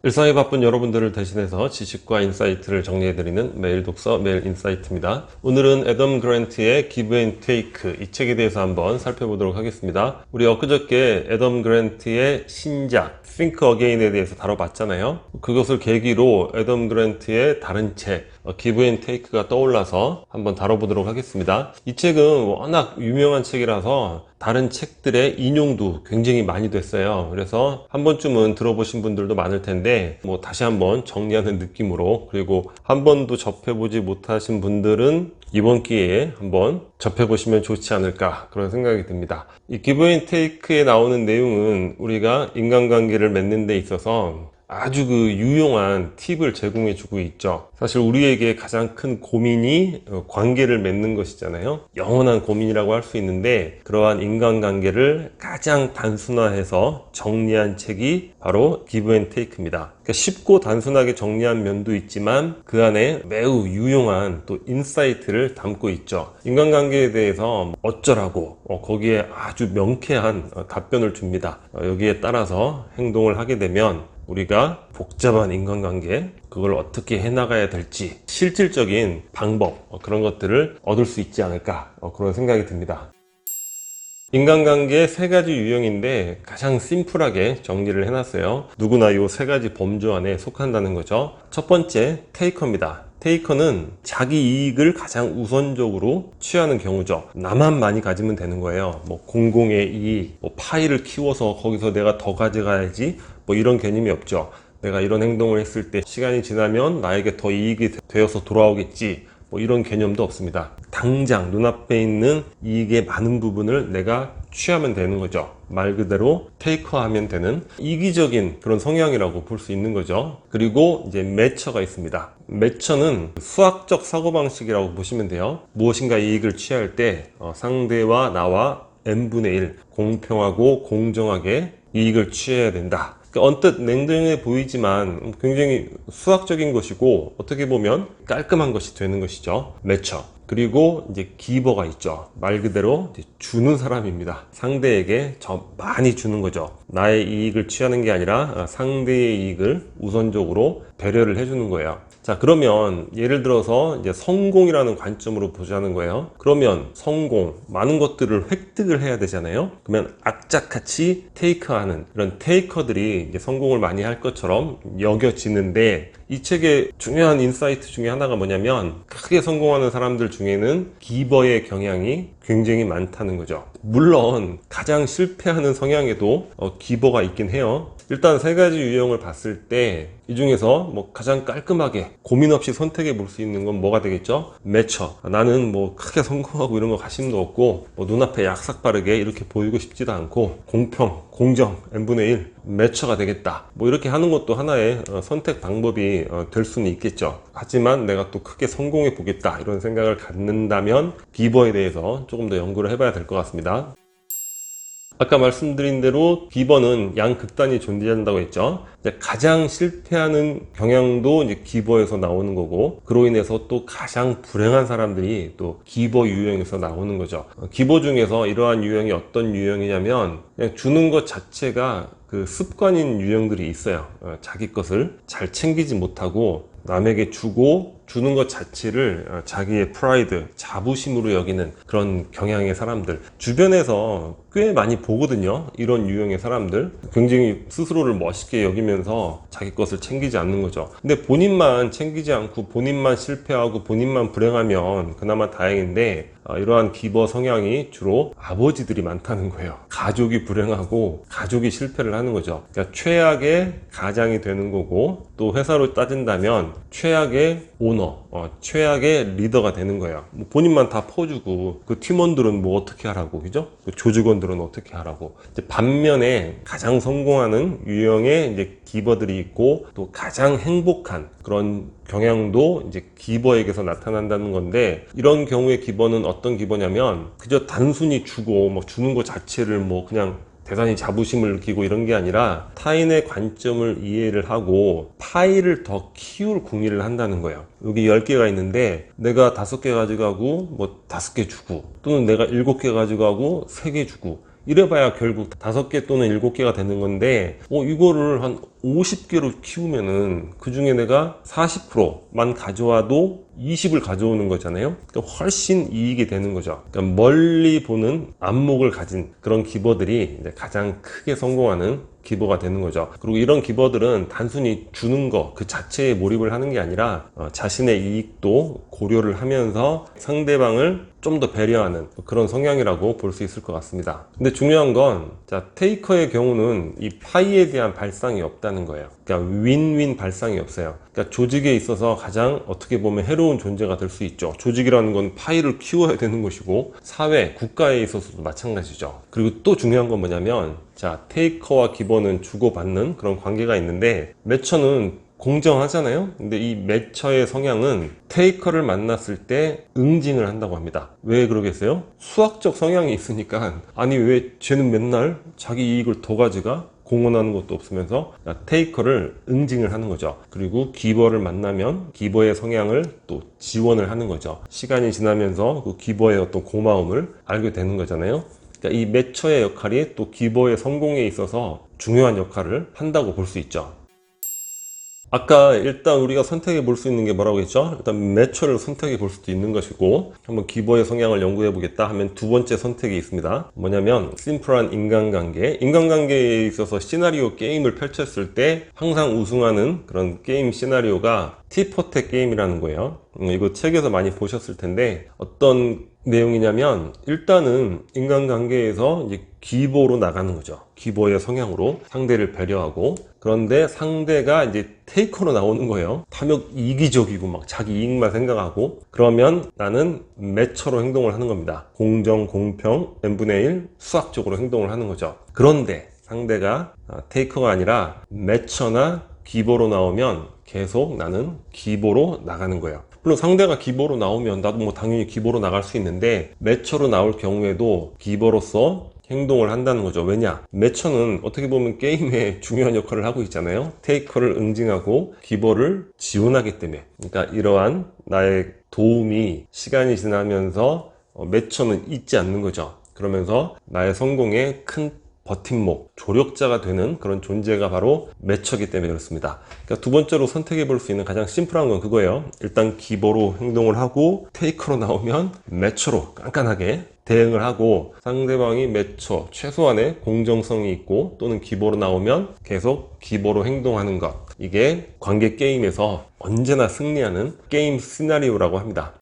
일상이 바쁜 여러분들을 대신해서 지식과 인사이트를 정리해드리는 매일 독서 매일 인사이트입니다. 오늘은 애덤 그랜트의 Give and Take 이 책에 대해서 한번 살펴보도록 하겠습니다. 우리 엊그저께 애덤 그랜트의 신작 Think Again에 대해서 다뤄봤잖아요. 그것을 계기로 애덤 그랜트의 다른 책 Give and Take가 떠올라서 한번 다뤄보도록 하겠습니다. 이 책은 워낙 유명한 책이라서 다른 책들의 인용도 굉장히 많이 됐어요. 그래서 한 번쯤은 들어보신 분들도 많을 텐데 다시 한번 정리하는 느낌으로, 그리고 한 번도 접해보지 못하신 분들은 이번 기회에 한번 접해보시면 좋지 않을까, 그런 생각이 듭니다. 이 Give and Take에 나오는 내용은 우리가 인간관계를 맺는 데 있어서 아주 유용한 팁을 제공해 주고 있죠. 사실 우리에게 가장 큰 고민이 관계를 맺는 것이잖아요. 영원한 고민이라고 할 수 있는데, 그러한 인간관계를 가장 단순화해서 정리한 책이 바로 Give and Take입니다. 그러니까 쉽고 단순하게 정리한 면도 있지만 그 안에 매우 유용한 또 인사이트를 담고 있죠. 인간관계에 대해서 어쩌라고 거기에 아주 명쾌한 답변을 줍니다. 여기에 따라서 행동을 하게 되면 우리가 복잡한 인간관계, 그걸 어떻게 해나가야 될지 실질적인 방법, 그런 것들을 얻을 수 있지 않을까, 그런 생각이 듭니다. 인간관계의 세 가지 유형인데 가장 심플하게 정리를 해놨어요. 누구나 이 세 가지 범주 안에 속한다는 거죠. 첫 번째, 테이커입니다. 테이커는 자기 이익을 가장 우선적으로 취하는 경우죠. 나만 많이 가지면 되는 거예요. 공공의 이익, 파이를 키워서 거기서 내가 더 가져가야지, 이런 개념이 없죠. 내가 이런 행동을 했을 때 시간이 지나면 나에게 더 이익이 되어서 돌아오겠지, 이런 개념도 없습니다. 당장 눈앞에 있는 이익의 많은 부분을 내가 취하면 되는 거죠. 말 그대로 테이커하면 되는 이기적인 그런 성향이라고 볼 수 있는 거죠. 그리고 이제 매처가 있습니다. 매처는 수학적 사고방식이라고 보시면 돼요. 무엇인가 이익을 취할 때 상대와 나와 n분의 1 공평하고 공정하게 이익을 취해야 된다. 언뜻 냉정해 보이지만 굉장히 수학적인 것이고 어떻게 보면 깔끔한 것이 되는 것이죠. 매처. 그리고 이제 기버가 있죠. 말 그대로 주는 사람입니다. 상대에게 많이 주는 거죠. 나의 이익을 취하는 게 아니라 상대의 이익을 우선적으로 배려를 해주는 거예요. 자, 그러면 예를 들어서 이제 성공이라는 관점으로 보자는 거예요. 그러면 성공, 많은 것들을 획득을 해야 되잖아요. 그러면 악착같이 테이커하는 이런 테이커들이 이제 성공을 많이 할 것처럼 여겨지는데, 이 책의 중요한 인사이트 중에 하나가 뭐냐면, 크게 성공하는 사람들 중에는 기버의 경향이 굉장히 많다는 거죠. 물론 가장 실패하는 성향에도 기버가 있긴 해요. 일단 세 가지 유형을 봤을 때 이 중에서 가장 깔끔하게 고민 없이 선택해 볼 수 있는 건 뭐가 되겠죠? 매처. 나는 크게 성공하고 이런 거 관심도 없고 눈앞에 약삭 빠르게 이렇게 보이고 싶지도 않고 공평, 공정, n분의 1 매처가 되겠다. 이렇게 하는 것도 하나의 선택 방법이 될 수는 있겠죠. 하지만 내가 또 크게 성공해 보겠다, 이런 생각을 갖는다면 기버에 대해서 조금 더 연구를 해봐야 될 것 같습니다. 아까 말씀드린 대로 기버는 양극단이 존재한다고 했죠. 가장 실패하는 경향도 이제 기버에서 나오는 거고, 그로 인해서 또 가장 불행한 사람들이 또 기버 유형에서 나오는 거죠. 기버 중에서 이러한 유형이 어떤 유형이냐면, 그냥 주는 것 자체가 습관인 유형들이 있어요. 자기 것을 잘 챙기지 못하고 남에게 주는 것 자체를 자기의 프라이드, 자부심으로 여기는 그런 경향의 사람들, 주변에서 꽤 많이 보거든요. 이런 유형의 사람들 굉장히 스스로를 멋있게 여기면서 자기 것을 챙기지 않는 거죠. 근데 본인만 챙기지 않고 본인만 실패하고 본인만 불행하면 그나마 다행인데, 이러한 기버 성향이 주로 아버지들이 많다는 거예요. 가족이 불행하고 가족이 실패를 하는 거죠. 그러니까 최악의 가장이 되는 거고, 또 회사로 따진다면 최악의 오너, 최악의 리더가 되는 거예요. 본인만 다 퍼주고 그 팀원들은 어떻게 하라고, 그죠? 그 조직원들은 어떻게 하라고. 이제 반면에 가장 성공하는 유형의 이제 기버들이 있고, 또 가장 행복한 그런 경향도 이제 기버에게서 나타난다는 건데, 이런 경우의 기버는 어떤 기버냐면, 그저 단순히 주는 것 자체를 그냥 대단히 자부심을 느끼고 이런 게 아니라 타인의 관점을 이해를 하고 파이를 더 키울 궁리를 한다는 거예요. 여기 10개가 있는데 내가 5개 가져가고 5개 주고, 또는 내가 7개 가져가고 3개 주고, 이래봐야 결국 5개 또는 7개가 되는 건데, 이거를 한 50개로 키우면은 그 중에 내가 40%만 가져와도 20을 가져오는 거잖아요. 그러니까 훨씬 이익이 되는 거죠. 그러니까 멀리 보는 안목을 가진 그런 기버들이 이제 가장 크게 성공하는 기버가 되는 거죠. 그리고 이런 기버들은 단순히 주는 거 그 자체에 몰입을 하는 게 아니라 자신의 이익도 고려를 하면서 상대방을 좀 더 배려하는 그런 성향이라고 볼 수 있을 것 같습니다. 근데 중요한 건 테이커의 경우는 이 파이에 대한 발상이 없다는 거예요. 그러니까 윈윈 발상이 없어요. 그러니까 조직에 있어서 가장 어떻게 보면 해로운 존재가 될 수 있죠. 조직이라는 건 파이를 키워야 되는 것이고 사회, 국가에 있어서도 마찬가지죠. 그리고 또 중요한 건 뭐냐면 테이커와 기버는 주고받는 그런 관계가 있는데 매처는 공정하잖아요. 근데 이 매처의 성향은 테이커를 만났을 때 응징을 한다고 합니다. 왜 그러겠어요? 수학적 성향이 있으니까 아니 왜 쟤는 맨날 자기 이익을 더 가져가? 공헌하는 것도 없으면서 테이커를 응징을 하는 거죠. 그리고 기버를 만나면 기버의 성향을 또 지원을 하는 거죠. 시간이 지나면서 그 기버의 어떤 고마움을 알게 되는 거잖아요. 그러니까 이 매처의 역할이 또 기버의 성공에 있어서 중요한 역할을 한다고 볼 수 있죠. 아까 일단 우리가 선택해 볼 수 있는 게 뭐라고 했죠? 일단 매처를 선택해 볼 수도 있는 것이고 한번 기버의 성향을 연구해 보겠다 하면 두 번째 선택이 있습니다. 뭐냐면 심플한 인간관계에 있어서 시나리오 게임을 펼쳤을 때 항상 우승하는 그런 게임 시나리오가 티포텍 게임이라는 거예요. 이거 책에서 많이 보셨을 텐데 어떤 내용이냐면 일단은 인간관계에서 이제 기보로 나가는 거죠. 기보의 성향으로 상대를 배려하고 그런데 상대가 이제 테이커로 나오는 거예요. 탐욕 이기적이고 막 자기 이익만 생각하고 그러면 나는 매처로 행동을 하는 겁니다. 공정, 공평, n분의 1 수학적으로 행동을 하는 거죠. 그런데 상대가 테이커가 아니라 매처나 기보로 나오면 계속 나는 기보로 나가는 거예요. 물론 상대가 기보로 나오면 나도 뭐 당연히 기보로 나갈 수 있는데 매처로 나올 경우에도 기보로서 행동을 한다는 거죠. 왜냐? 매처는 어떻게 보면 게임에 중요한 역할을 하고 있잖아요. 테이커를 응징하고 기보를 지원하기 때문에. 그러니까 이러한 나의 도움이 시간이 지나면서 매처는 잊지 않는 거죠. 그러면서 나의 성공에 큰 버팀목, 조력자가 되는 그런 존재가 바로 매처기 때문에 그렇습니다. 그러니까 두 번째로 선택해 볼 수 있는 가장 심플한 건 그거예요. 일단 기보로 행동을 하고 테이커로 나오면 매처로 깐깐하게 대응을 하고 상대방이 매처, 최소한의 공정성이 있고 또는 기보로 나오면 계속 기보로 행동하는 것. 이게 관계 게임에서 언제나 승리하는 게임 시나리오라고 합니다.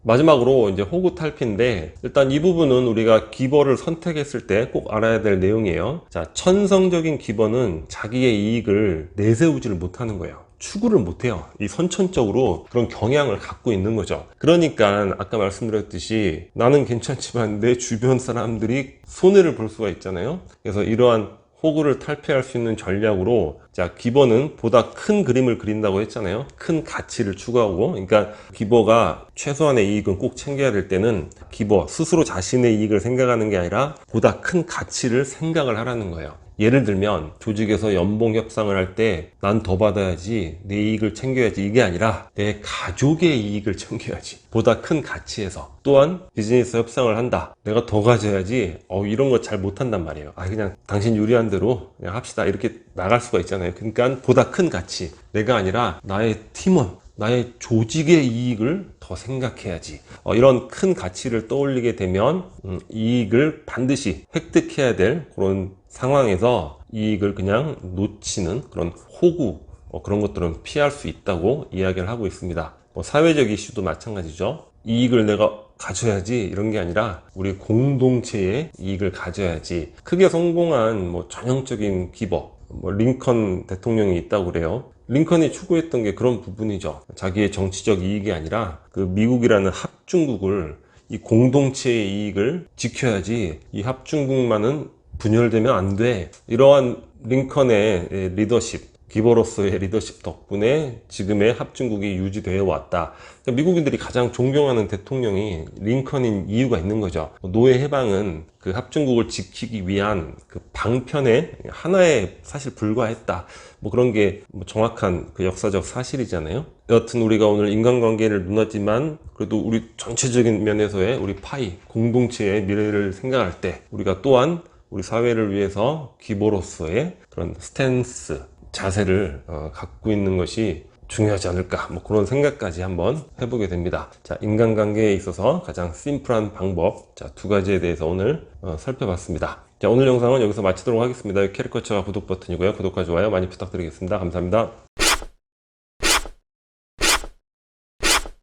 마지막으로 이제 호구 탈피인데 일단 이 부분은 우리가 기버를 선택했을 때 꼭 알아야 될 내용이에요. 천성적인 기버는 자기의 이익을 내세우지를 못하는 거예요. 추구를 못해요. 이 선천적으로 그런 경향을 갖고 있는 거죠. 그러니까 아까 말씀드렸듯이 나는 괜찮지만 내 주변 사람들이 손해를 볼 수가 있잖아요. 그래서 이러한 호구를 탈피할 수 있는 전략으로 기버는 보다 큰 그림을 그린다고 했잖아요. 큰 가치를 추구하고 그러니까 기버가 최소한의 이익은 꼭 챙겨야 될 때는 기버 스스로 자신의 이익을 생각하는 게 아니라 보다 큰 가치를 생각을 하라는 거예요. 예를 들면 조직에서 연봉 협상을 할 때 난 더 받아야지 내 이익을 챙겨야지 이게 아니라 내 가족의 이익을 챙겨야지 보다 큰 가치에서 또한 비즈니스 협상을 한다 내가 더 가져야지 이런 거 잘 못한단 말이에요. 그냥 당신 유리한 대로 그냥 합시다 이렇게 나갈 수가 있잖아요. 그러니까 보다 큰 가치 내가 아니라 나의 팀원 나의 조직의 이익을 더 생각해야지 이런 큰 가치를 떠올리게 되면 이익을 반드시 획득해야 될 그런 상황에서 이익을 그냥 놓치는 그런 호구 그런 것들은 피할 수 있다고 이야기를 하고 있습니다. 사회적 이슈도 마찬가지죠. 이익을 내가 가져야지 이런 게 아니라 우리 공동체의 이익을 가져야지. 크게 성공한 전형적인 기버 링컨 대통령이 있다고 그래요. 링컨이 추구했던 게 그런 부분이죠. 자기의 정치적 이익이 아니라 그 미국이라는 합중국을 이 공동체의 이익을 지켜야지 이 합중국만은 분열되면 안 돼. 이러한 링컨의 리더십, 기버로서의 리더십 덕분에 지금의 합중국이 유지되어 왔다. 그러니까 미국인들이 가장 존경하는 대통령이 링컨인 이유가 있는 거죠. 노예 해방은 그 합중국을 지키기 위한 그 방편의 하나에 사실 불과했다. 그런 게 정확한 그 역사적 사실이잖아요. 여하튼 우리가 오늘 인간관계를 논하지만 그래도 우리 전체적인 면에서의 우리 파이, 공동체의 미래를 생각할 때 우리가 또한 우리 사회를 위해서 기보로서의 그런 스탠스, 자세를 갖고 있는 것이 중요하지 않을까, 뭐 그런 생각까지 한번 해보게 됩니다. 자, 인간관계에 있어서 가장 심플한 방법, 자, 두 가지에 대해서 오늘 살펴봤습니다. 자, 오늘 영상은 여기서 마치도록 하겠습니다. 캐릭터처가 구독 버튼이고요. 구독과 좋아요 많이 부탁드리겠습니다. 감사합니다.